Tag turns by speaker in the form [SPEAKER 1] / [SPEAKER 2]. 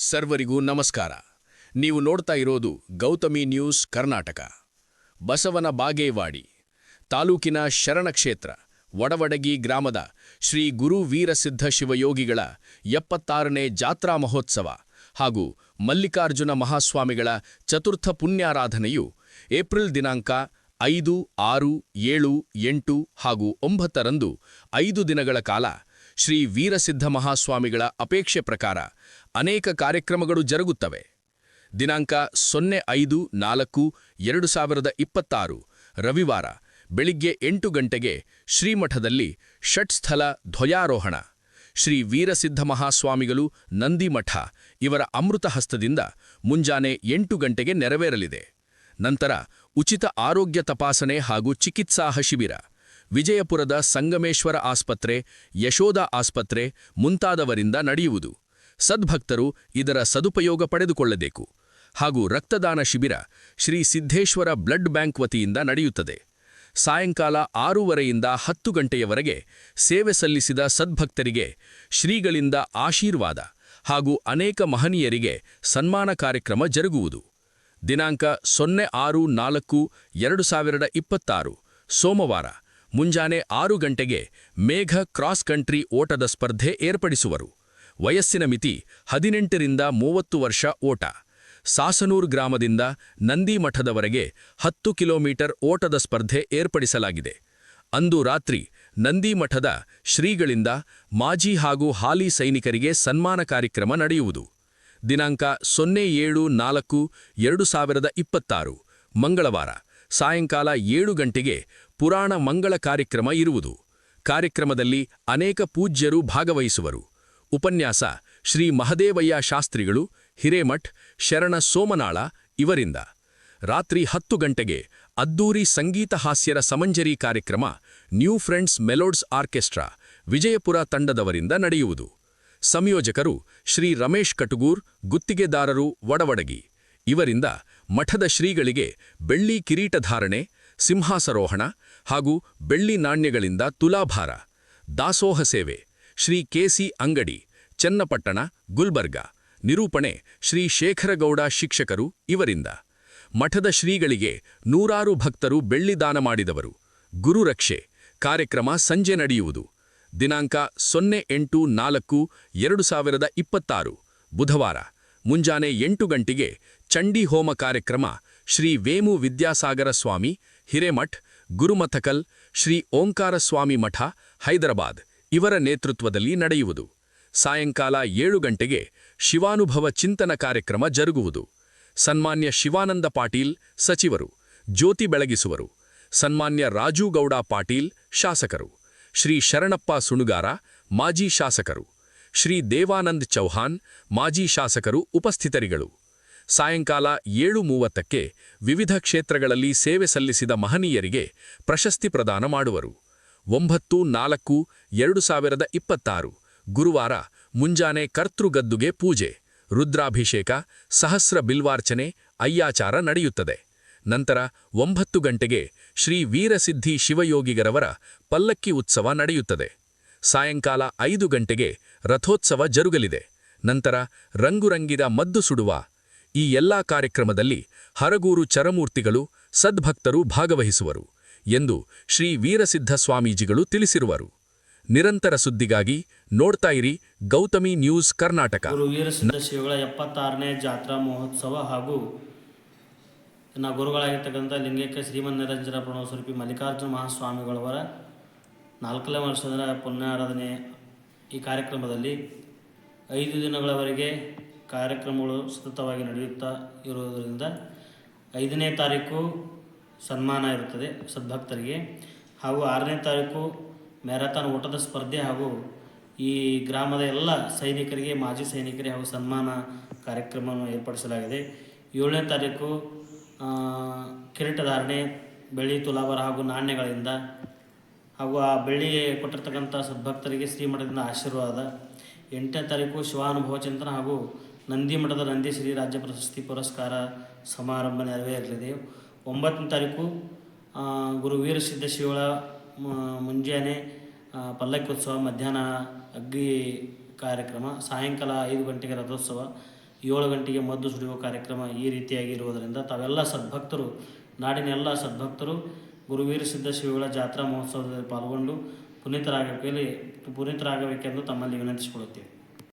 [SPEAKER 1] ಸರ್ವರಿಗೂ ನಮಸ್ಕಾರ. ನೀವು ನೋಡ್ತಾ ಇರೋದು ಗೌತಮಿ ನ್ಯೂಸ್ ಕರ್ನಾಟಕ. ಬಸವನ ಬಾಗೇವಾಡಿ ತಾಲೂಕಿನ ಶರಣಕ್ಷೇತ್ರ ವಡವಡಗಿ ಗ್ರಾಮದ ಶ್ರೀ ಗುರು ವೀರಸಿದ್ಧ ಶಿವಯೋಗಿಗಳ 76ನೇ ಜಾತ್ರಾ ಮಹೋತ್ಸವ ಹಾಗೂ ಮಲ್ಲಿಕಾರ್ಜುನ ಮಹಾಸ್ವಾಮಿಗಳ ಚತುರ್ಥ ಪುಣ್ಯಾರಾಧನೆಯು ಏಪ್ರಿಲ್ ದಿನಾಂಕ 5, 6, 7, 8 ಹಾಗೂ 9ರಂದು 5 ದಿನಗಳ ಕಾಲ ಶ್ರೀ ವೀರಸಿದ್ಧ ಮಹಾಸ್ವಾಮಿಗಳ ಅಪೇಕ್ಷೆ ಪ್ರಕಾರ ಅನೇಕ ಕಾರ್ಯಕ್ರಮಗಳು ಜರುಗುತ್ತವೆ. ದಿನಾಂಕ 05-4-2026 ರವಿವಾರ ಬೆಳಿಗ್ಗೆ 8 ಗಂಟೆಗೆ ಶ್ರೀಮಠದಲ್ಲಿ ಷಟ್ಸ್ಥಲ ಧ್ವಜಾರೋಹಣ, ಶ್ರೀ ವೀರಸಿದ್ಧ ಮಹಾಸ್ವಾಮಿಗಳು ನಂದಿಮಠ ಇವರ ಅಮೃತ ಹಸ್ತದಿಂದ ಮುಂಜಾನೆ 8 ಗಂಟೆಗೆ ನೆರವೇರಲಿದೆ. ನಂತರ ಉಚಿತ ಆರೋಗ್ಯ ತಪಾಸಣೆ ಹಾಗೂ ಚಿಕಿತ್ಸಾ ಶಿಬಿರ ವಿಜಯಪುರದ ಸಂಗಮೇಶ್ವರ ಆಸ್ಪತ್ರೆ, ಯಶೋಧ ಆಸ್ಪತ್ರೆ ಮುಂತಾದವರಿಂದ ನಡೆಯುವುದು. ಸದ್ಭಕ್ತರು ಇದರ ಸದುಪಯೋಗ ಪಡೆದುಕೊಳ್ಳಬೇಕು. ಹಾಗೂ ರಕ್ತದಾನ ಶಿಬಿರ ಶ್ರೀ ಸಿದ್ದೇಶ್ವರ ಬ್ಲಡ್ ಬ್ಯಾಂಕ್ ವತಿಯಿಂದ ನಡೆಯುತ್ತದೆ. ಸಾಯಂಕಾಲ 6:30ರಿಂದ 10 ಗಂಟೆಯವರೆಗೆ ಸೇವೆ ಸಲ್ಲಿಸಿದ ಸದ್ಭಕ್ತರಿಗೆ ಶ್ರೀಗಳಿಂದ ಆಶೀರ್ವಾದ ಹಾಗೂ ಅನೇಕ ಮಹನೀಯರಿಗೆ ಸನ್ಮಾನ ಕಾರ್ಯಕ್ರಮ ಜರುಗುವುದು. ದಿನಾಂಕ 06-4-2026 ಸೋಮವಾರ ಮುಂಜಾನೆ 6 ಗಂಟೆಗೆ ಮೇಘ ಕ್ರಾಸ್ ಕಂಟ್ರಿ ಓಟದ ಸ್ಪರ್ಧೆ ಏರ್ಪಡಿಸುವರು. ವಯಸ್ಸಿನ ಮಿತಿ 18ರಿಂದ 30 ವರ್ಷ ಓಟ. ಸಾಸನೂರು ಗ್ರಾಮದಿಂದ ನಂದಿಮಠದವರೆಗೆ 10 ಕಿಲೋಮೀಟರ್ ಓಟದ ಸ್ಪರ್ಧೆ ಏರ್ಪಡಿಸಲಾಗಿದೆ. ಅಂದು ರಾತ್ರಿ ನಂದಿಮಠದ ಶ್ರೀಗಳಿಂದ ಮಾಜಿ ಹಾಗೂ ಹಾಲಿ ಸೈನಿಕರಿಗೆ ಸನ್ಮಾನ ಕಾರ್ಯಕ್ರಮ ನಡೆಯುವುದು. ದಿನಾಂಕ 07-4-2026 ಮಂಗಳವಾರ ಸಾಯಂಕಾಲ 7 ಗಂಟೆಗೆ ಪುರಾಣ ಮಂಗಳ ಕಾರ್ಯಕ್ರಮ ಇರುವುದು. ಕಾರ್ಯಕ್ರಮದಲ್ಲಿ ಅನೇಕ ಪೂಜ್ಯರು ಭಾಗವಹಿಸುವರು. ಉಪನ್ಯಾಸ ಶ್ರೀ ಮಹದೇವಯ್ಯ ಶಾಸ್ತ್ರಿಗಳು, ಹಿರೇಮಠ್, ಶರಣ ಸೋಮನಾಳ ಇವರಿಂದ. ರಾತ್ರಿ 10 ಗಂಟೆಗೆ ಅದ್ದೂರಿ ಸಂಗೀತ ಹಾಸ್ಯರ ಸಮಂಜರಿ ಕಾರ್ಯಕ್ರಮ ನ್ಯೂ ಫ್ರೆಂಡ್ಸ್ ಮೆಲೋಡ್ಸ್ ಆರ್ಕೆಸ್ಟ್ರಾ ವಿಜಯಪುರ ತಂಡದವರಿಂದ ನಡೆಯುವುದು. ಸಂಯೋಜಕರು ಶ್ರೀ ರಮೇಶ್ ಕಟುಗೂರ್, ಗುತ್ತಿಗೆದಾರರು ವಡವಡಗಿ ಇವರಿಂದ ಮಠದ ಶ್ರೀಗಳಿಗೆ ಬೆಳ್ಳಿ ಕಿರೀಟಧಾರಣೆ, ಸಿಂಹಾಸರೋಹಣ ಹಾಗೂ ಬೆಳ್ಳಿ ನಾಣ್ಯಗಳಿಂದ ತುಲಾಭಾರ. ದಾಸೋಹ ಸೇವೆ ಶ್ರೀ ಕೆಸಿ ಅಂಗಡಿ, ಚನ್ನಪಟ್ಟಣ, ಗುಲ್ಬರ್ಗ. ನಿರೂಪಣೆ ಶ್ರೀ ಶೇಖರಗೌಡ ಶಿಕ್ಷಕರು ಇವರಿಂದ. ಮಠದ ಶ್ರೀಗಳಿಗೆ ನೂರಾರು ಭಕ್ತರು ಬೆಳ್ಳಿ ದಾನ ಮಾಡಿದವರು. ಗುರುರಕ್ಷೆ ಕಾರ್ಯಕ್ರಮ ಸಂಜೆ ನಡೆಯುವುದು. ದಿನಾಂಕ 08-4-2026 ಬುಧವಾರ ಮುಂಜಾನೆ 8 ಗಂಟೆಗೆ ಚಂಡಿ ಹೋಮ ಕಾರ್ಯಕ್ರಮ ಶ್ರೀ ವೇಮು ವಿದ್ಯಾಸಾಗರ ಸ್ವಾಮಿ, ಹಿರೇಮಠ್, ಗುರುಮಥಕಲ್, ಶ್ರೀ ಓಂಕಾರ ಸ್ವಾಮಿ ಮಠ, ಹೈದರಾಬಾದ್ ಇವರ ನೇತೃತ್ವದಲ್ಲಿ ನಡೆಯುವುದು. ಸಾಯಂಕಾಲ 7 ಗಂಟೆಗೆ ಶಿವಾನುಭವ ಚಿಂತನ ಕಾರ್ಯಕ್ರಮ ಜರುಗುವುದು. ಸನ್ಮಾನ್ಯ ಶಿವಾನಂದ ಪಾಟೀಲ್ ಸಚಿವರು ಜ್ಯೋತಿ ಬೆಳಗಿಸುವರು. ಸನ್ಮಾನ್ಯ ರಾಜೂಗೌಡ ಪಾಟೀಲ್ ಶಾಸಕರು, ಶ್ರೀ ಶರಣಪ್ಪ ಸುಣುಗಾರ ಮಾಜಿ ಶಾಸಕರು, ಶ್ರೀ ದೇವಾನಂದ್ ಚೌಹಾನ್ ಮಾಜಿ ಶಾಸಕರು ಉಪಸ್ಥಿತರಿಗಳು. ಸಾಯಂಕಾಲ 7:30ಕ್ಕೆ ವಿವಿಧ ಕ್ಷೇತ್ರಗಳಲ್ಲಿ ಸೇವೆ ಸಲ್ಲಿಸಿದ ಮಹನೀಯರಿಗೆ ಪ್ರಶಸ್ತಿ ಪ್ರದಾನ ಮಾಡುವರು. 9-4-2026 ಗುರುವಾರ ಮುಂಜಾನೆ ಕರ್ತೃಗದ್ದುಗೆ ಪೂಜೆ, ರುದ್ರಾಭಿಷೇಕ, ಸಹಸ್ರ ಬಿಲ್ವಾರ್ಚನೆ, ಅಯ್ಯಾಚಾರ ನಡೆಯುತ್ತದೆ. ನಂತರ 9 ಗಂಟೆಗೆ ಶ್ರೀ ವೀರಸಿದ್ಧಿ ಶಿವಯೋಗಿಗರವರ ಪಲ್ಲಕ್ಕಿ ಉತ್ಸವ ನಡೆಯುತ್ತದೆ. ಸಾಯಂಕಾಲ 5 ಗಂಟೆಗೆ ರಥೋತ್ಸವ ಜರುಗಲಿದೆ. ನಂತರ ರಂಗುರಂಗಿದ ಮದ್ದು ಸುಡುವ. ಈ ಎಲ್ಲಾ ಕಾರ್ಯಕ್ರಮದಲ್ಲಿ ಹರಗೂರು ಚರಮೂರ್ತಿಗಳು, ಸದ್ಭಕ್ತರು ಭಾಗವಹಿಸುವರು ಎಂದು ಶ್ರೀ ವೀರಸಿದ್ಧ ಸ್ವಾಮೀಜಿಗಳು ತಿಳಿಸಿರುವರು. ನಿರಂತರ ಸುದ್ದಿಗಾಗಿ ನೋಡ್ತಾ ಇರಿ ಗೌತಮಿ ನ್ಯೂಸ್ ಕರ್ನಾಟಕ.
[SPEAKER 2] ಗುರು ವೀರಸಿದ್ಧ ಶಿವಗಳ 76ನೇ ಜಾತ್ರಾ ಮಹೋತ್ಸವ ಹಾಗೂ ಗುರುಗಳಾಗಿರ್ತಕ್ಕಂಥ ಲಿಂಗೈಕ್ಯ ಶ್ರೀಮನ್ ನಿರಂಜನ ಪ್ರಣವಸ್ವರೂಪಿ ಮಲ್ಲಿಕಾರ್ಜುನ ಮಹಾಸ್ವಾಮಿಗಳವರ 4ನೇ ವರ್ಷದ ಪುಣ್ಯಾರಾಧನೆ ಈ ಕಾರ್ಯಕ್ರಮದಲ್ಲಿ 5 ದಿನಗಳವರೆಗೆ ಕಾರ್ಯಕ್ರಮಗಳು ಸತತವಾಗಿ ನಡೆಯುತ್ತಾ ಇರುವುದರಿಂದ 5ನೇ ತಾರೀಕು ಸನ್ಮಾನ ಇರುತ್ತದೆ ಸದ್ಭಕ್ತರಿಗೆ, ಹಾಗೂ 6ನೇ ತಾರೀಕು ಮ್ಯಾರಥಾನ್ ಓಟದ ಸ್ಪರ್ಧೆ ಹಾಗೂ ಈ ಗ್ರಾಮದ ಎಲ್ಲ ಸೈನಿಕರಿಗೆ, ಮಾಜಿ ಸೈನಿಕರಿಗೆ ಹಾಗೂ ಸನ್ಮಾನ ಕಾರ್ಯಕ್ರಮವನ್ನು ಏರ್ಪಡಿಸಲಾಗಿದೆ. 7ನೇ ತಾರೀಕು ಕಿರೀಟಧಾರಣೆ, ಬೆಳ್ಳಿ ತುಲಾಭಾರ ಹಾಗೂ ನಾಣ್ಯಗಳಿಂದ ಹಾಗೂ ಆ ಬೆಳ್ಳಿ ಕೊಟ್ಟಿರ್ತಕ್ಕಂಥ ಸದ್ಭಕ್ತರಿಗೆ ಶ್ರೀಮಠದಿಂದ ಆಶೀರ್ವಾದ. 8ನೇ ತಾರೀಕು ಶಿವಾನುಭವ ಚಿಂತನ ಹಾಗೂ ನಂದಿಮಠದ ನಂದಿ ಶ್ರೀ ರಾಜ್ಯ ಪ್ರಶಸ್ತಿ ಪುರಸ್ಕಾರ ಸಮಾರಂಭ ನೆರವೇರಲಿದೆ. 9ನೇ ತಾರೀಕು ಗುರು ವೀರಸಿದ್ಧ ಶಿವಳ ಮುಂಜಾನೆ ಪಲ್ಲಕ್ಕಿ ಉತ್ಸವ, ಮಧ್ಯಾಹ್ನ ಅಗ್ಗಿ ಕಾರ್ಯಕ್ರಮ, ಸಾಯಂಕಾಲ 5 ಗಂಟೆಗೆ ರಥೋತ್ಸವ, 7 ಗಂಟೆಗೆ ಮದ್ದು ಸುಡುವ ಕಾರ್ಯಕ್ರಮ ಈ ರೀತಿಯಾಗಿ ಇರುವುದರಿಂದ ತಾವೆಲ್ಲ ಸದ್ಭಕ್ತರು, ನಾಡಿನ ಎಲ್ಲ ಸದ್ಭಕ್ತರು ಗುರುವೀರ ಸಿದ್ಧ ಶ್ರೀಗಳ ಜಾತ್ರಾ ಮಹೋತ್ಸವದಲ್ಲಿ ಪಾಲ್ಗೊಂಡು ಪುನೀತರಾಗಬೇಕೆಂದು ತಮ್ಮಲ್ಲಿ ವಿನಂತಿಸಿಕೊಳ್ಳುತ್ತೇವೆ.